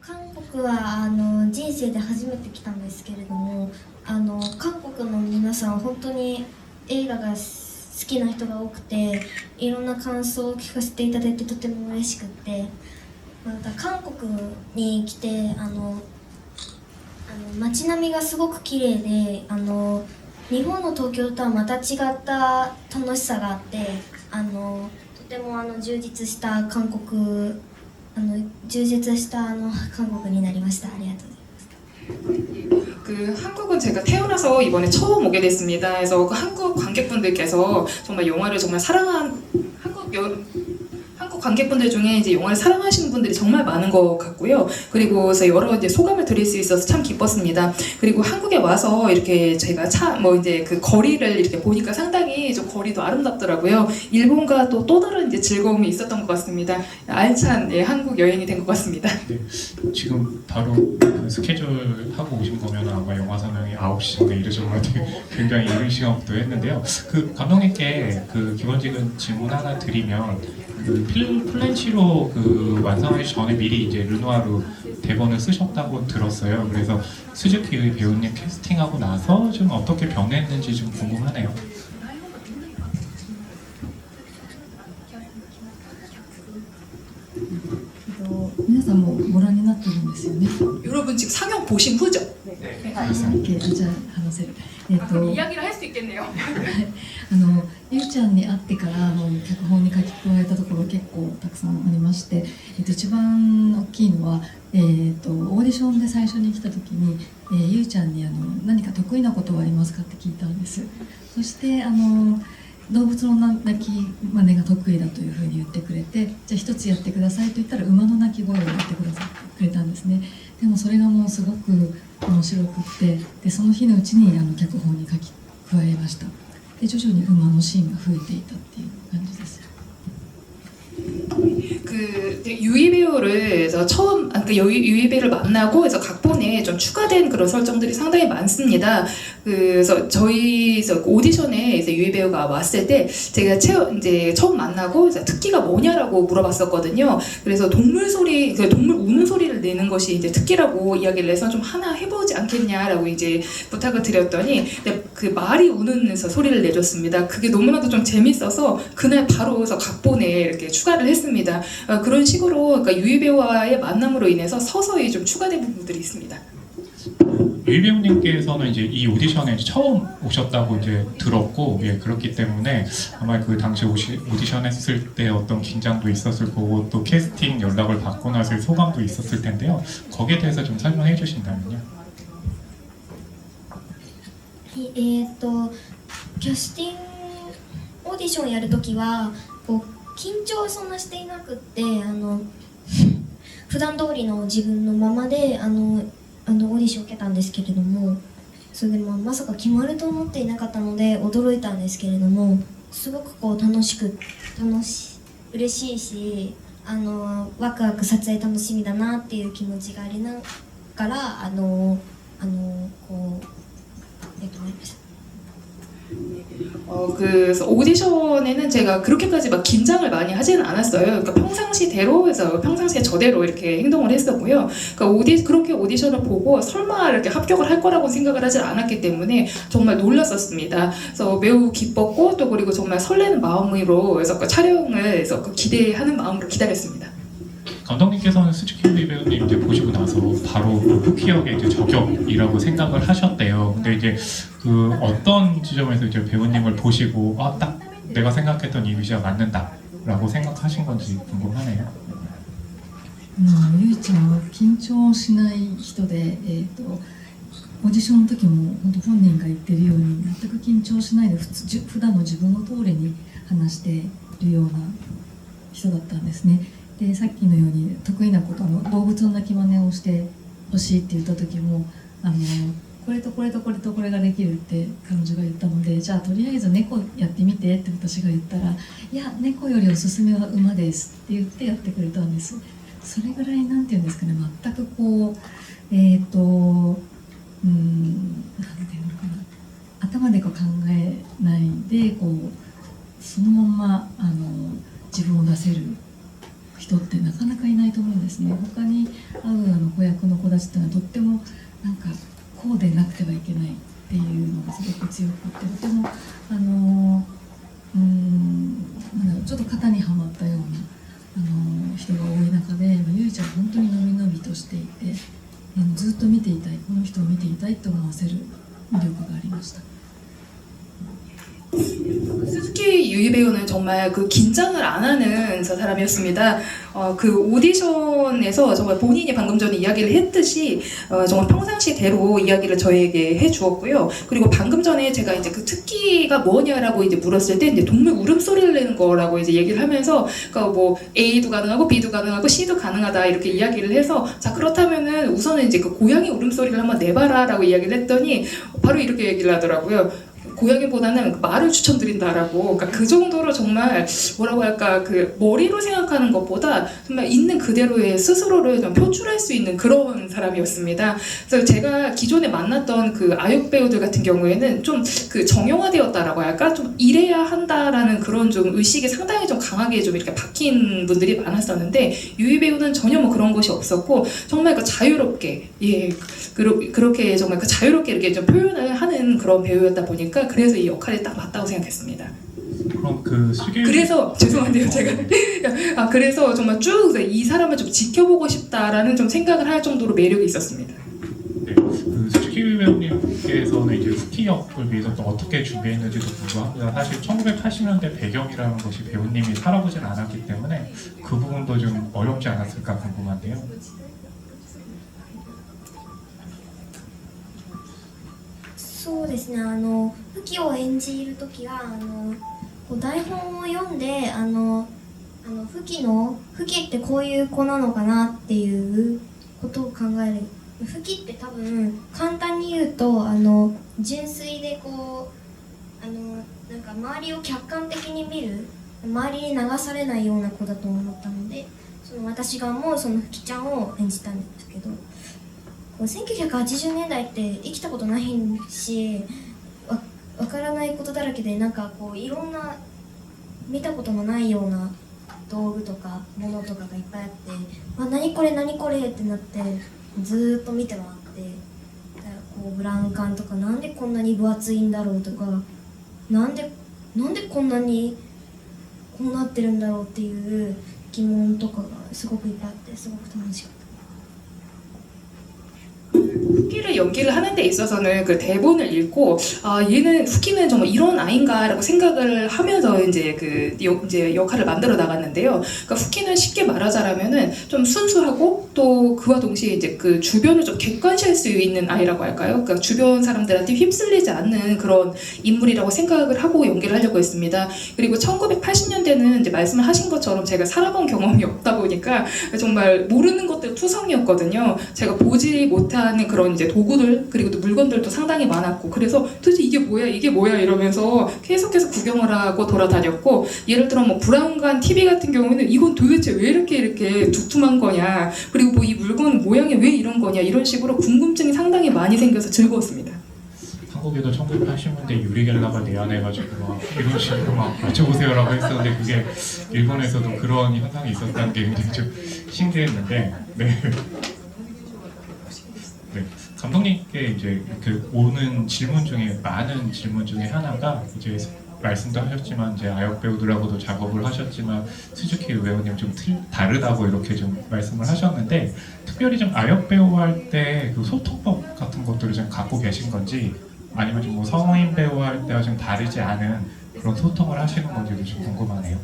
韓国は人生で初めて来たんですけれども、韓国の皆さん本当に映画が好きな人が多くて、いろんな感想を聞かせていただいてとても嬉しくって、また韓国に来て街並みがすごく綺麗で、日本の東京とはまた違った楽しさがあって、とても充実した韓国になりました。ありがとうございます。 한국은 제가 태어나서 이번에 처음 오게 됐습니다. 그래서 한국 관객분들께서 정말 영화를 정말 사랑한 한국 관객분들 중에 이제 영화를 사랑하시는 분들이 정말 많은 것 같고요. 그리고 그래서 여러 이제 소감을 드릴 수 있어서 참 기뻤습니다. 그리고 한국에 와서 이렇게 제가 이제 그 거리를 이렇게 보니까 상당히 좀 거리도 아름답더라고요. 일본과 또 다른 이제 즐거움이 있었던 것 같습니다. 알찬 한국 여행이 된 것 같습니다. 네, 지금 바로 그 스케줄 하고 오신 거면 아마 영화 상영이 9시 전에 이르신 것 같아요. 굉장히 이른 시간부터 했는데요. 그 감독님께 그 기본적인 질문 하나 드리면, 그 플랜치로 그 완성하기 전에 미리 이제 르누아르 대본을 쓰셨다고 들었어요. 그래서 스즈키 배우님 캐스팅하고 나서 좀 어떻게 변했는지 좀 궁금하네요. 皆さんもご覧になってるんですよね。 여러분 지금 상영 보신 후죠? 네. はい、じゃあ話せる。이야기를 할 수 있겠네요. ゆうちゃんに会ってから脚本に書き加えたところ結構たくさんありまして、一番大きいのは、オーディションで最初に来た時に、ゆうちゃんに何か得意なことはありますかって聞いたんです。そして動物の鳴き真似が得意だというふうに言ってくれて、じゃあ一つやってくださいと言ったら馬の鳴き声をやってくれたんですね。でもそれがもうすごく面白くって、でその日のうちに脚本に書き加えました。で徐々に馬のシーンが増えていたっていう感じです。 그 유이 배우를 처음 유이 배우를 만나고 그래서 각본에 좀 추가된 그런 설정들이 상당히 많습니다. 그래서 저희 오디션에 이제 유이 배우가 왔을 때 제가 이제 처음 만나고 특기가 뭐냐라고 물어봤었거든요. 그래서 동물 우는 소리를 내는 것이 이제 특기라고 이야기를 해서 좀 하나 해보지 않겠냐라고 이제 부탁을 드렸더니 그 말이 우는 소리를 내줬습니다. 그게 너무나도 좀 재밌어서 그날 바로 그래서 각본에 이렇게 추가를 했습니다. 그런 식으로 그러니까 유이 배우와의 만남으로 인해서 서서히 좀 추가된 부분들이 있습니다. 유이 배우님께서는 이제 이 오디션에 처음 오셨다고 이제 들었고, 예, 그렇기 때문에 아마 그 당시 오디션 했을 때 어떤 긴장도 있었을 거고, 또 캐스팅 연락을 받고 나서 소감도 있었을 텐데요. 거기에 대해서 좀 설명해 주신다면요. キャスティングオーディションやるときはこう緊張はそんなしていなくって、普段通りの自分のままでオーディションを受けたんですけれども、それでまさか決まると思っていなかったので驚いたんですけれども、すごくこう嬉しいし、ワクワク撮影楽しみだなっていう気持ちがありながらこう思いました。 그래서 오디션에는 제가 그렇게까지 막 긴장을 많이 하지는 않았어요. 그러니까 평상시대로 해서 평상시에 저대로 이렇게 행동을 했었고요. 그러니까 그렇게 오디션을 보고 설마 이렇게 합격을 할 거라고 생각을 하지 않았기 때문에 정말 놀랐었습니다. 그래서 매우 기뻤고 또 그리고 정말 설레는 마음으로 그래서 그 촬영을 해서 기대하는 마음으로 기다렸습니다. 감독님께서는 스즈키 배우님 이제 보시고 나서 바로 후키역의 이제 저격이라고 생각을 하셨대요. 근데 이제 그 어떤 지점에서 이제 배우님을 보시고 딱 내가 생각했던 이미지가 맞는다라고 생각하신 건지 궁금하네요. ゆいちゃんは緊張しない人で、オーディションの時も本人が言ってるように全く緊張しないで普段の自分の通りに話しているような人だったんですね。でさっきのように得意なこと動物の鳴き真似をしてほしいって言った時もこれとこれとこれとこれができるって彼女が言ったので、じゃあとりあえず猫やってみてって私が言ったら、いや猫よりおすすめは馬ですって言ってやってくれたんです。それぐらいなんていうんですかね、全くこうなんていうのかな、頭でこう考えないでこうそのまんま自分を出せる人ってなかなかいないと思うんですね。他に会う子役の子たちっていうのはとってもなんかこうでなくてはいけないっていうのがすごく強くってとてもなんだろうちょっと型にはまったような人が多い中でゆいちゃんは本当にのびのびとしていてずっと見ていたいこの人を見ていたいと思わせる魅力がありました。 스즈키 유이 배우는 정말 그 긴장을 안 하는 사람이었습니다. 그 오디션에서 정말 본인이 방금 전에 이야기를 했듯이 정말 평상시대로 이야기를 저에게 해주었고요. 그리고 방금 전에 제가 이제 그 특기가 뭐냐라고 이제 물었을 때 이제 동물 울음소리를 내는 거라고 이제 얘기를 하면서 그러니까 뭐 A도 가능하고 B도 가능하고 C도 가능하다 이렇게 이야기를 해서 자 그렇다면은 우선은 이제 그 고양이 울음소리를 한번 내봐라라고 이야기를 했더니 바로 이렇게 얘기를 하더라고요. 고양이보다는 말을 추천드린다라고. 그러니까 그 정도로 정말 뭐라고 할까 그 머리로 생각하는 것보다 정말 있는 그대로의 스스로를 좀 표출할 수 있는 그런 사람이었습니다. 그래서 제가 기존에 만났던 그 아역 배우들 같은 경우에는 좀 그 정형화되었다라고 할까 좀 이래야 한다라는 그런 좀 의식이 상당히 좀 강하게 좀 이렇게 박힌 분들이 많았었는데 유이 배우는 전혀 뭐 그런 것이 없었고 정말 그 자유롭게 그렇게 정말 그 자유롭게 이렇게 좀 표현을 하는 그런 배우였다 보니까 그래서 이 역할이 딱 맞다고 생각했습니다. 그럼 그 그래서 죄송한데요 제가 그래서 정말 쭉 이 사람을 좀 지켜보고 싶다라는 좀 생각을 할 정도로 매력이 있었습니다. 네, 그 수지키 배우님께서는 이제 후키 역을 위해서 또 어떻게 준비했는지도 궁금합니다. 사실 1980년대 배경이라는 것이 배우님이 살아보진 않았기 때문에 그 부분도 좀 어렵지 않았을까 궁금한데요. そうですね、フキを演じるときはこう台本を読んでフキってこういう子なのかなっていうことを考える。フキって多分簡単に言うと純粋でこうなんか周りを客観的に見る、周りに流されないような子だと思ったので、私がもうそのフキちゃんを演じたんですけど、1980年代って生きたことないしわからないことだらけで、なんかこういろんな見たこともないような道具とか物とかがいっぱいあって、何これ何これってなってずーっと見て回って、こうブラウン管とかなんでこんなに分厚いんだろうとか、なんでこんなにこうなってるんだろうっていう疑問とかがすごくいっぱいあってすごく楽しかった。 후키를 연기를 하는 데 있어서는 그 대본을 읽고 얘는 후키는 정말 이런 아인가라고 생각을 하면서 이제 이제 역할을 만들어 나갔는데요. 그러니까 후키는 쉽게 말하자면은 좀 순수하고 또 그와 동시에 이제 그 주변을 좀 객관시할 수 있는 아이라고 할까요? 그러니까 주변 사람들한테 휩쓸리지 않는 그런 인물이라고 생각을 하고 연기를 하려고 했습니다. 그리고 1980년대는 이제 말씀을 하신 것처럼 제가 살아본 경험이 없다 보니까 정말 모르는 것들 투성이었거든요. 제가 보지 못하는 그런 이제 도구들 그리고 또 물건들도 상당히 많았고, 그래서 도대체 이게 뭐야 이러면서 계속해서 구경을 하고 돌아다녔고, 예를 들어 뭐 브라운관 TV 같은 경우에는 이건 도대체 왜 이렇게 두툼한 거냐, 그리고 뭐 이 물건 모양이 왜 이런 거냐, 이런 식으로 궁금증이 상당히 많이 생겨서 즐거웠습니다. 한국에도 1980년대 유리겔라가 내한해가지고 막 이런 식으로 막 맞춰보세요라고 했었는데 그게 일본에서도 그런 현상이 있었다는 게 굉장히 좀 신기했는데, 네. 네, 감독님께 이제 이렇게 오는 질문 중에 많은 질문 중에 하나가 이제 말씀도 하셨지만 이제 아역 배우들하고도 작업을 하셨지만 스즈키 배우님 좀 다르다고 이렇게 좀 말씀을 하셨는데, 특별히 좀 아역 배우 할 때 그 소통법 같은 것들을 좀 갖고 계신 건지, 아니면 좀 뭐 성인 배우 할 때와 좀 다르지 않은 그런 소통을 하시는 건지도 좀 궁금하네요.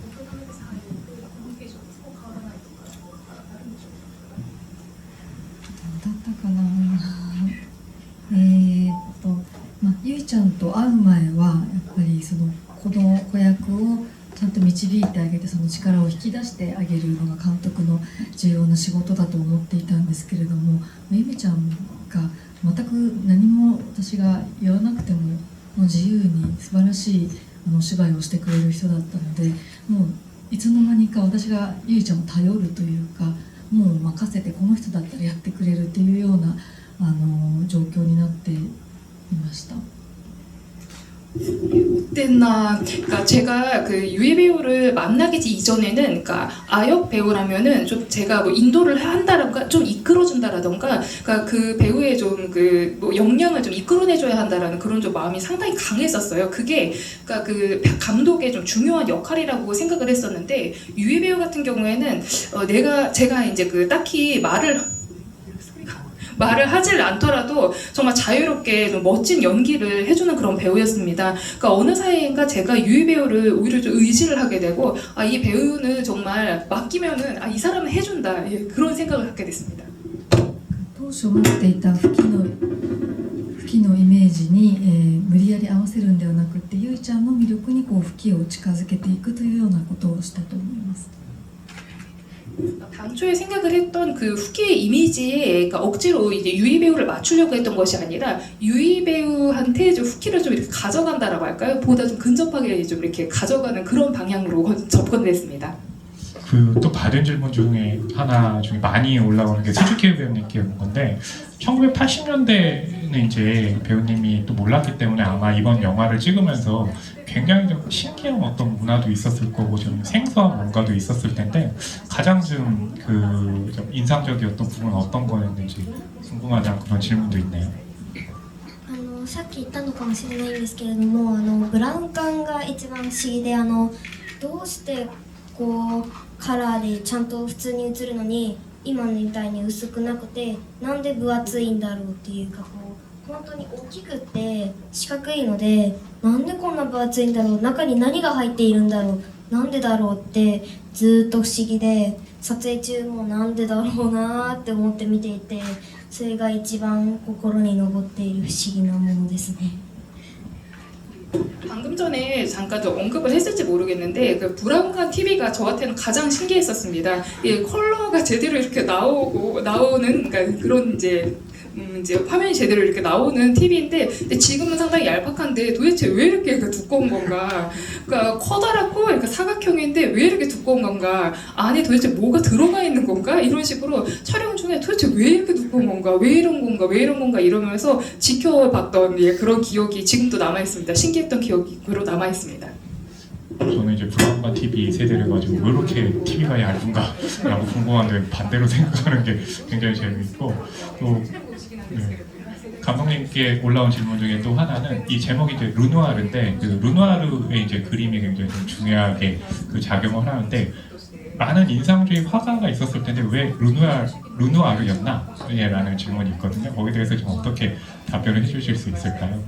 だったかな。ゆいちゃんと会う前はやっぱりその子役をちゃんと導いてあげて、その力を引き出してあげるのが監督の重要な仕事だと思っていたんですけれども、ゆみちゃんが全く何も私が言わなくても自由に素晴らしいお芝居をしてくれる人だったので、もういつの間にか私がゆいちゃんを頼るというか、もう任せてこの人だったらやってくれるっていうような状況になっていました。 어땠나? 그러니까 제가 그 유해 배우를 만나기 이전에는, 그러니까 아역 배우라면은 좀 제가 뭐 인도를 한다던가 좀 이끌어준다라던가, 그러니까 그 배우의 좀 그 뭐 역량을 좀 이끌어내줘야 한다라는 그런 좀 마음이 상당히 강했었어요. 그게 그러니까 그 감독의 좀 중요한 역할이라고 생각을 했었는데, 유해 배우 같은 경우에는 제가 이제 그 딱히 말을 하질 않더라도 정말 자유롭게 좀 멋진 연기를 해주는 그런 배우였습니다. 그러니까 어느 사이인가 제가 유희 배우를 오히려 좀 의지를 하게 되고, 아, 이 배우는 정말 맡기면은 이 사람은 해준다, 예, 그런 생각을 갖게 됐습니다. 当初持っていた吹きのイメージに、無理やり合わせるんではなくて、ゆいちゃんの魅力にこう吹きを近づけていくというようなことをしたと思います。 당초에 생각을 했던 그 후키의 이미지에, 그러니까 억지로 이제 유희 배우를 맞추려고 했던 것이 아니라, 유희 배우한테 좀 후키를 좀 이렇게 가져간다라고 할까요? 보다 좀 근접하게 좀 이렇게 가져가는 그런 방향으로 접근을 했습니다. 그 또 받은 질문 중에 하나 중에 많이 올라오는 게 스즈키 배우님께 온 건데, 1980년대는 이제 배우님이 또 몰랐기 때문에 아마 이번 영화를 찍으면서 굉장히 좀 신기한 어떤 문화도 있었을 거고 좀 생소한 뭔가도 있었을 텐데, 가장 좀 인상적이었던 부분은 어떤 거였는지 궁금하다는 그런 질문도 있네요. さっき言ったのかもしれないんですけれども、ブラウン管が一番不思議で、どうしてこうカラーでちゃんと普通に映るのに今みたいに薄くなくて、なんで分厚いんだろうっていうか、こう本当に大きくって四角いので、なんでこんな分厚いんだろう、中に何が入っているんだろう、なんでだろうってずっと不思議で、撮影中もなんでだろうなーって思って見ていて、それが一番心に残っている不思議なものですね。 방금 전에 잠깐 좀 언급을 했을지 모르겠는데, 그 브라운관 TV가 저한테는 가장 신기했었습니다. 예, 컬러가 제대로 이렇게 나오는, 그러니까 그런 이제 화면이 제대로 이렇게 나오는 TV인데, 근데 지금은 상당히 얄팍한데 도대체 왜 이렇게 두꺼운 건가? 그러니까 커다랗고 이렇게 사각형인데 왜 이렇게 두꺼운 건가? 안에 도대체 뭐가 들어가 있는 건가? 이런 식으로 촬영 중에 도대체 왜 이렇게 두꺼운 건가? 왜 이런 건가? 왜 이런 건가? 이러면서 지켜봤던, 예, 그런 기억이 지금도 남아 있습니다. 신기했던 기억이 그대로 남아 있습니다. 저는 이제 브라운관 TV 세대를 가지고 왜 이렇게 TV가 얇은가 라고 궁금한데, 반대로 생각하는 게 굉장히 재미있고, 또 감독님께 올라온 질문 중에 또 하나는, 이 제목이 이제 르누아르인데, 그 르누아르의 이제 그림이 굉장히 좀 중요하게 그 작용을 하는데, 많은 인상주의 화가가 있었을 텐데 왜 르누아르였나? 예, 라는 질문이 있거든요. 거기에 대해서 좀 어떻게 답변을 해주실 수 있을까요?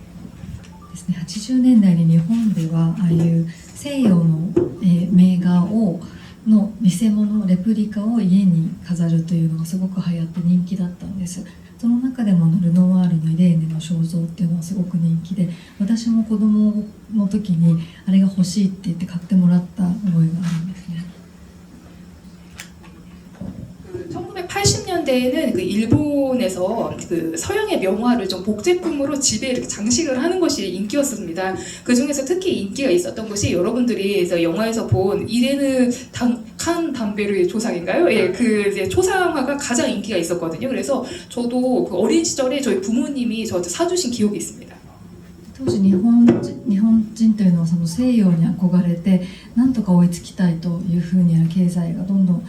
ですね、80年代に日本ではああいう西洋の、名画の偽物レプリカを家に飾るというのがすごく流行って人気だったんです。その中でもルノワールのイレーネの肖像っていうのはすごく人気で、私も子供の時にあれが欲しいって言って買ってもらった覚えがあるんですね。 1980년대에는 그 일본에서 그 서양의 명화를 좀 복제품으로 집에 이렇게 장식을 하는 것이 인기였습니다. 그 중에서 특히 인기가 있었던 것이 여러분들이 영화에서 본 이레느 칸 담베르의 조상인가요? 예, 그 이제 초상화가 가장 인기가 있었거든요. 그래서 저도 그 어린 시절에 저희 부모님이 저한테 사주신 기억이 있습니다. 当時日本人というのはその西洋に憧れてなんとか追いつきたいというふうに経済がどんどん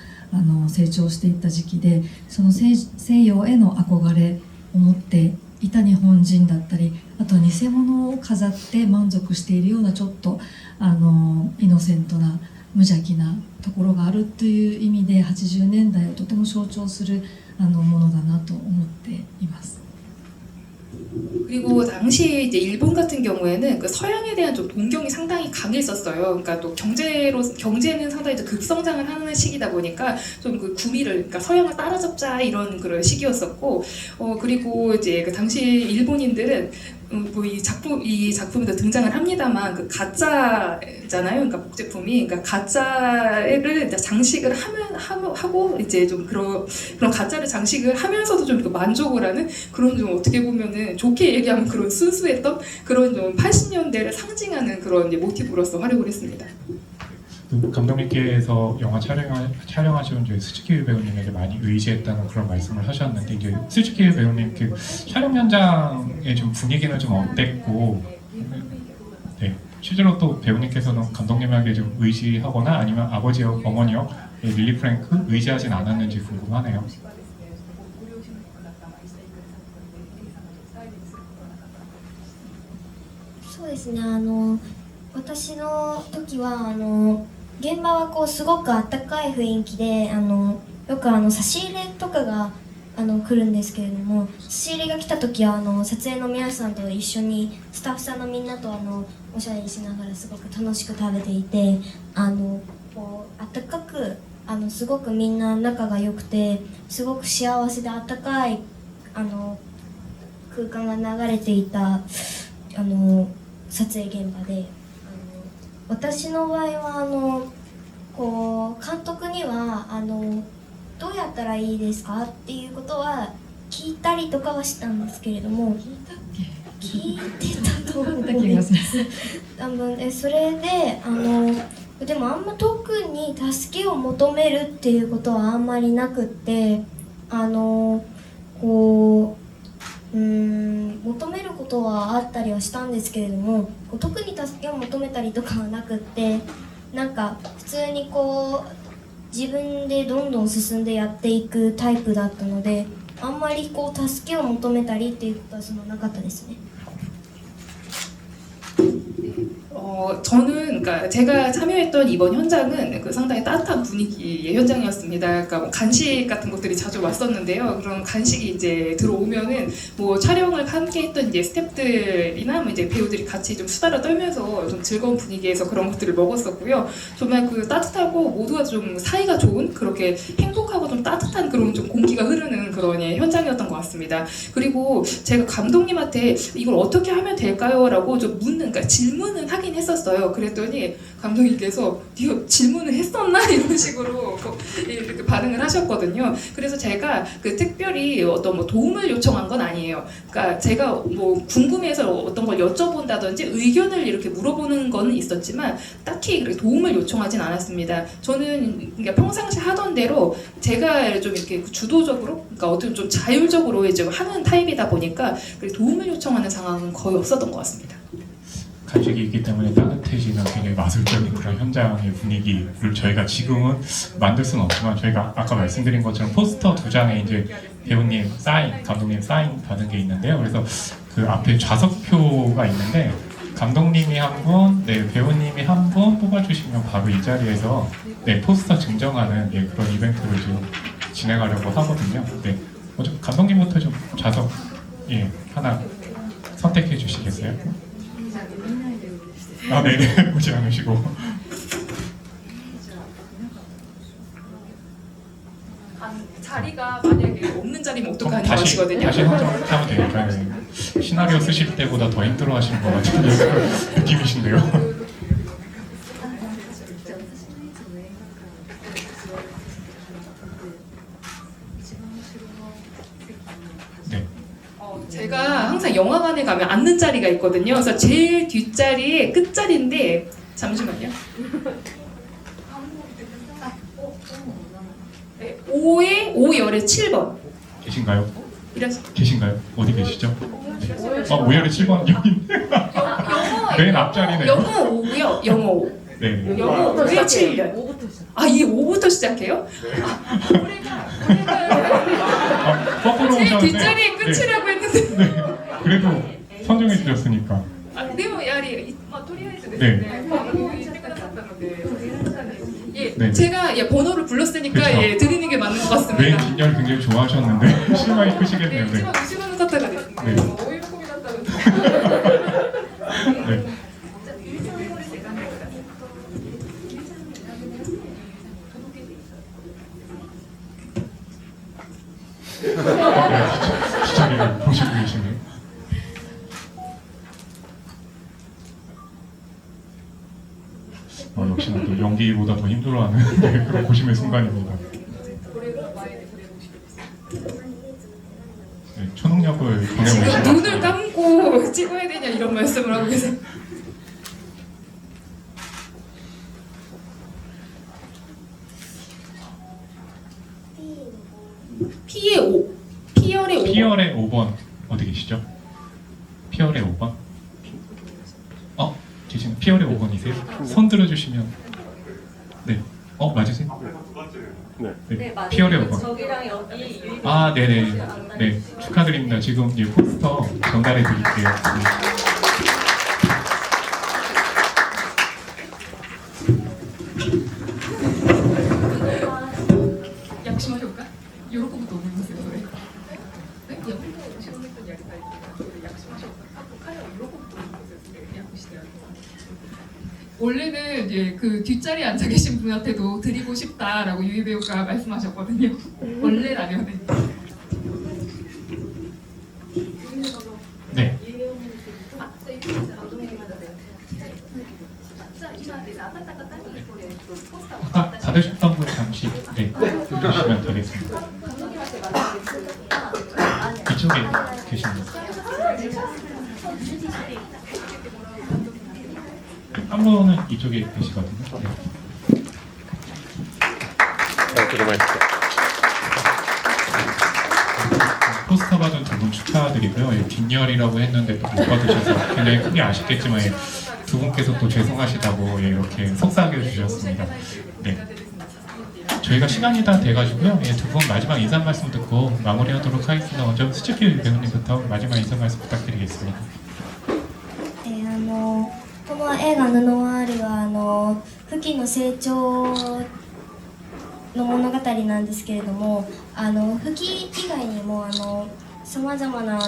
成長していった時期で、その西洋への憧れを持っていた日本人だったり、あと偽物を飾って満足しているようなちょっとイノセントな無邪気なところがあるという意味で80年代をとても象徴するものだなと思っています。 그리고 당시 이제 일본 같은 경우에는 그 서양에 대한 좀 동경이 상당히 강했었어요. 그러니까 또 경제는 상당히 급성장을 하는 시기다 보니까 좀 그 구미를, 그러니까 서양을 따라잡자 이런 그런 시기였었고, 그리고 이제 그 당시 일본인들은 뭐 이 작품에도 등장을 합니다만 그 가짜잖아요. 그러니까 복제품이, 그러니까 가짜를 이제 장식을 하고 이제 좀 그런 가짜를 장식을 하면서도 좀 만족을 하는 그런, 좀 어떻게 보면은 좋게 얘기하면 그런 순수했던 그런 좀 80년대를 상징하는 그런 이제 모티브로서 활용을 했습니다. 감독님께서 영화 촬영하시는 이제 스즈키 배우님에게 많이 의지했다는 그런 말씀을 하셨는데, 이제 스즈키 배우님 그 촬영 현장의 좀 분위기는 좀 어땠고, 실제로 또 배우님께서는 감독님에게 좀 의지하거나 아니면 아버지와 어머니와 릴리 프랭크 의지하진 않았는지 궁금하네요. そうですね、私の時は現場はこうすごくあったかい雰囲気でよく差し入れとかが来るんですけれども、差し入れが来た時は撮影の皆さんと一緒にスタッフさんのみんなとおしゃべりしながらすごく楽しく食べていて、こうあったかくすごくみんな仲が良くて、すごく幸せであったかい空間が流れていた撮影現場で、私の場合はこう監督にはどうやったらいいですかっていうことは聞いたりとかはしたんですけれども、聞いてたと思うんです多分それででもあんま特に助けを求めるっていうことはあんまりなくって、こう求めることはあったりはしたんですけれども、特に助けを求めたりとかはなくって、なんか普通にこう自分でどんどん進んでやっていくタイプだったので、あんまりこう助けを求めたりっていうことはなかったですね。 저는 그러니까 제가 참여했던 이번 현장은 그 상당히 따뜻한 분위기의 현장이었습니다. 그러니까 뭐 간식 같은 것들이 자주 왔었는데요. 그런 간식이 이제 들어오면은 뭐 촬영을 함께했던 이제 스태프들이나 뭐 이제 배우들이 같이 좀 수다를 떨면서 좀 즐거운 분위기에서 그런 것들을 먹었었고요. 정말 그 따뜻하고 모두가 좀 사이가 좋은 그렇게 행복하고 좀 따뜻한 그런 좀 공기가 흐르는 그런 예, 현장이었던 것 같습니다. 그리고 제가 감독님한테 이걸 어떻게 하면 될까요?라고 좀 묻는, 그러니까 질문은 하긴 했었어요. 그랬더니 감독님께서 네가 질문을 했었나? 이런 식으로 이렇게 반응을 하셨거든요. 그래서 제가 그 특별히 어떤 뭐 도움을 요청한 건 아니에요. 그러니까 제가 뭐 궁금해서 어떤 걸 여쭤본다든지 의견을 이렇게 물어보는 거는 있었지만 딱히 그렇게 도움을 요청하진 않았습니다. 저는 그러니까 평상시 하던 대로 제가 좀 이렇게 주도적으로, 그러니까 어떤 좀 자율적으로 이제 하는 타입이다 보니까 도움을 요청하는 상황은 거의 없었던 것 같습니다. 간식이 있기 때문에 따뜻해지는 굉장히 마술적인 그런 현장의 분위기를 저희가 지금은 만들 수는 없지만, 저희가 아까 말씀드린 것처럼 포스터 2장에 이제 배우님 사인, 감독님 사인 받은 게 있는데요. 그래서 그 앞에 좌석표가 있는데 감독님이 한 분, 네, 배우님이 한 분 뽑아주시면 바로 이 자리에서 네, 포스터 증정하는 예, 그런 이벤트를 좀 진행하려고 하거든요. 네, 좀 감독님부터 좀 좌석 예, 하나 선택해 주시겠어요? 아, 네네. 보지 않으시고. 자리가 만약에 없는 자리면 어떡하는 다시 것이거든요. 선정하면 되니까. 네. 시나리오 쓰실 때보다 더 힘들어 하시는 것 같은 느낌이신데요. 네. 제가 항상 영화관에 가면 앉는 자리가 있거든요. 그래서 제일 뒷자리에 끝자리인데 잠시만요. 5열에 7번. 계신가요? 이래서 계신가요? 어디 계시죠? 네. 아, 5열에 7번 여기 있네. 맨 앞자리네. 영어 5고요. 영어 5. 네. 영어 5에 7년. 아, 이게 5부터 시작해요? 아, 거꾸로 제일 오셨는데. 뒷자리에 끝이라고 했는데. 네. 그래도 선정해 주셨으니까. でもやはり、まあ、とりあえずですねね、番号を言ってくださったので、예, 네. 제가 예, 번호를 불렀으니까 그렇죠. 예, 드리는 게 맞는 것 맨 같습니다. 뒷열 굉장히 좋아하셨는데 실망이 네, 크시겠네요. 네. 一番後ろの方がですね、ねもうお喜びだったので。 네. 네, 뒷자리를 보시고 계시네요. 역시나 또 연기보다 더 힘들어하는 네, 그런 고심의 순간입니다. 네, 초능력을 보내고 지금 계신 것 눈을 같습니다. 감고 찍어야 되냐 이런 말씀을 하고 계세요. P의 5. P열의 5. 피열의 5번 어디 계시죠? 피열의 5번? 계시는 피어레 5번이세요? 손 들어주시면 네. 맞으세요? 네. 피어레 5번. 저기랑 여기 유입. 아, 네네. 네, 축하드립니다. 지금 이 포스터 전달해 드릴게요. 네. 약속하실까? 喜ぶと思いますよそれ。ね、いや本当後ろの人にやりたいっていうか、約しましょうか。彼は喜ぶと思いますよそれ訳してある。 원래는 이제 그 뒷자리에 앉아 계신 분한테도 드리고 싶다라고 유희 배우가 말씀하셨거든요. 원래라면은. 네. 아까 받으셨던 분 잠시 해주시면 되겠습니다. 이쪽에 계십니다. 한 분은 이쪽에 계시거든요. 네. 포스터 받은 두 분 축하드리고요. 빈열이라고 했는데 또 못 받으셔서 굉장히 크게 아쉽겠지만 두 분께서 또 죄송하시다고 이렇게 속삭여 주셨습니다. 네. 저희가 시간이 다 돼가지고요. 두 분 마지막 인사 말씀 듣고 마무리하도록 하겠습니다. 먼저 수지필 배우님부터 마지막 인사 말씀 부탁드리겠습니다. この映画「ヌノワール」はフキの成長の物語なんですけれども、フキ以外にもさまざまな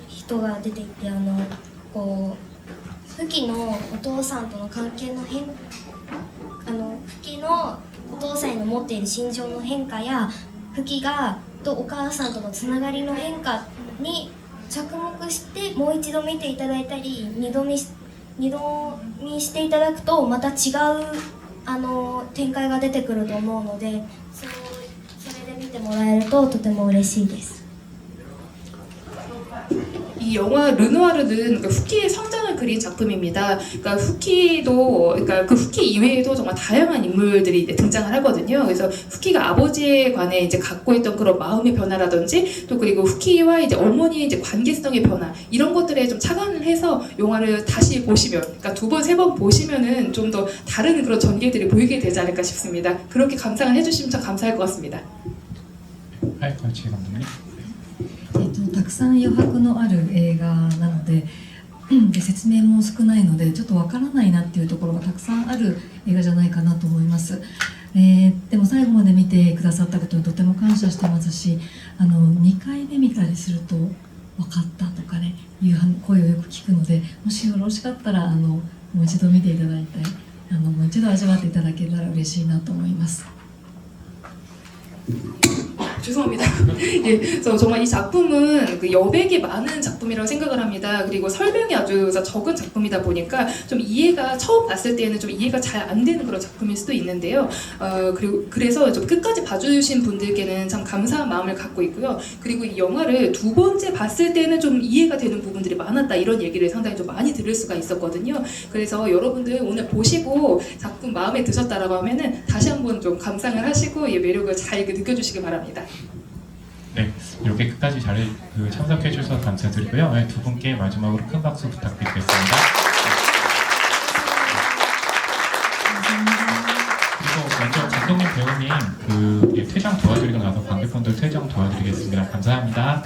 人が出ていてこうフキのお父さんとの関係のフキのお父さんへの持っている心情の変化やフキとお母さんとのつながりの変化に着目してもう一度見ていただいたり二度見していただくとまた違う展開が出てくると思うのでそれで見てもらえるととても嬉しいです。 이 영화 르누아르는 그러니까 후키의 성장을 그린 작품입니다. 그러니까 후키도 그러니까 그 후키 이외에도 정말 다양한 인물들이 이제 등장을 하거든요. 그래서 후키가 아버지에 관해 이제 갖고 있던 그런 마음의 변화라든지 또 그리고 후키와 이제 어머니의 이제 관계성의 변화 이런 것들에 좀 착안을 해서 영화를 다시 보시면 그러니까 두 번, 세 번 보시면은 좀 더 다른 그런 전개들이 보이게 되지 않을까 싶습니다. 그렇게 감상을 해주시면 참 감사할 것 같습니다. 하이파치 감독님. たくさん余白のある映画なので、で説明も少ないのでちょっとわからないなっていうところがたくさんある映画じゃないかなと思います。でも最後まで見てくださったことにとても感謝してますし、2回目見たりすると分かったとかねいう声をよく聞くので、もしよろしかったらもう一度見ていただいてもう一度味わっていただけたら嬉しいなと思います。 죄송합니다. 예, 그래서 정말 이 작품은 그 여백이 많은 작품이라고 생각을 합니다. 그리고 설명이 아주 적은 작품이다 보니까 좀 이해가 처음 봤을 때는 좀 이해가 잘 안 되는 그런 작품일 수도 있는데요. 그래서 좀 끝까지 봐주신 분들께는 참 감사한 마음을 갖고 있고요. 그리고 이 영화를 두 번째 봤을 때는 좀 이해가 되는 부분들이 많았다 이런 얘기를 상당히 좀 많이 들을 수가 있었거든요. 그래서 여러분들 오늘 보시고 작품 마음에 드셨다라고 하면은 다시 한번 좀 감상을 하시고 이 매력을 잘 느껴주시기 바랍니다. 네, 이렇게 끝까지 잘 참석해 주셔서 감사드리고요. 네, 두 분께 마지막으로 큰 박수 부탁드리겠습니다. 그리고 먼저 감독님, 배우님 퇴장 도와드리고 나서 관객분들 퇴장 도와드리겠습니다. 감사합니다.